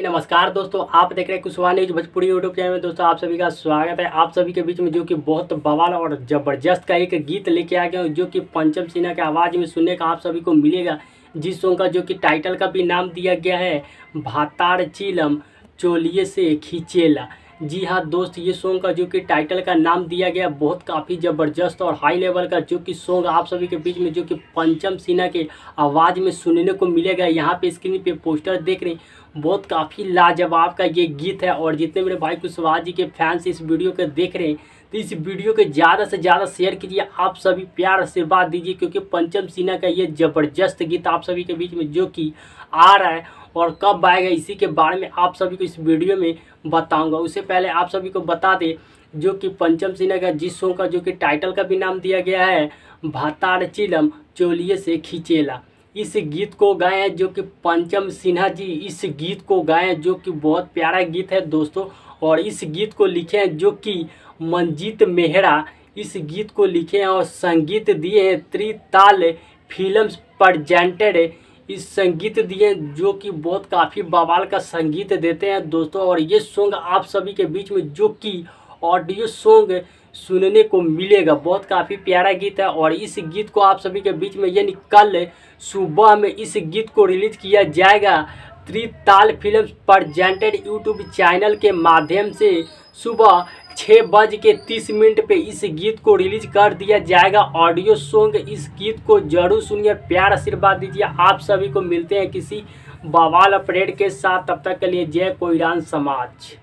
नमस्कार दोस्तों, आप देख रहे हैं Kushwaha news Bhojpuri YouTube channel में। दोस्तों आप सभी का स्वागत है। आप सभी के बीच में जो कि बहुत बवाल और ज़बरदस्त का एक गीत लेके आ गया हूँ, जो कि पंचम सिन्हा के आवाज़ में सुनने का आप सभी को मिलेगा। जिस सॉन्ग का जो कि टाइटल का भी नाम दिया गया है भाताड़ चिलम चोलिए से खींचेला। जी हाँ दोस्त, ये सॉन्ग का जो कि टाइटल का नाम दिया गया बहुत काफ़ी ज़बरदस्त और हाई लेवल का जो कि सॉन्ग आप सभी के बीच में जो कि पंचम सिन्हा के आवाज़ में सुनने को मिलेगा। यहाँ पे स्क्रीन पे पोस्टर देख रहे हैं, बहुत काफ़ी लाजवाब का ये गीत है। और जितने मेरे भाई कुशवाहा जी के फैंस इस वीडियो को देख रहे हैं, तो इस वीडियो को ज़्यादा से ज़्यादा शेयर कीजिए। आप सभी प्यार आशीर्वाद दीजिए, क्योंकि पंचम सिन्हा का ये ज़बरदस्त गीत आप सभी के बीच में जो कि आ रहा है और कब आएगा, इसी के बारे में आप सभी को इस वीडियो में बताऊंगा। उससे पहले आप सभी को बता दें जो कि पंचम सिन्हा का जिस सॉन्ग का जो कि टाइटल का भी नाम दिया गया है भाताड़ चिलम चोलिए से खींचेला। इस गीत को गाए हैं जो कि पंचम सिन्हा जी इस गीत को गाए हैं, जो कि बहुत प्यारा गीत है दोस्तों। और इस गीत को लिखे हैं जो कि मंजीत मेहरा इस गीत को लिखे हैं और संगीत दिए हैं त्रिताल फिल्म्स प्रेजेंटेड। इस संगीत दिए जो कि बहुत काफ़ी बवाल का संगीत देते हैं दोस्तों। और ये सॉन्ग आप सभी के बीच में जो कि ऑडियो सॉन्ग सुनने को मिलेगा, बहुत काफ़ी प्यारा गीत है। और इस गीत को आप सभी के बीच में यानी कल सुबह में इस गीत को रिलीज किया जाएगा त्रिताल फिल्म्स प्रेजेंटेड यूट्यूब चैनल के माध्यम से। सुबह 6:30 पे इस गीत को रिलीज कर दिया जाएगा ऑडियो सॉन्ग। इस गीत को जरूर सुनिए, प्यार आशीर्वाद दीजिए। आप सभी को मिलते हैं किसी बवाल अपडेट के साथ, तब तक के लिए जय कोईरान समाज।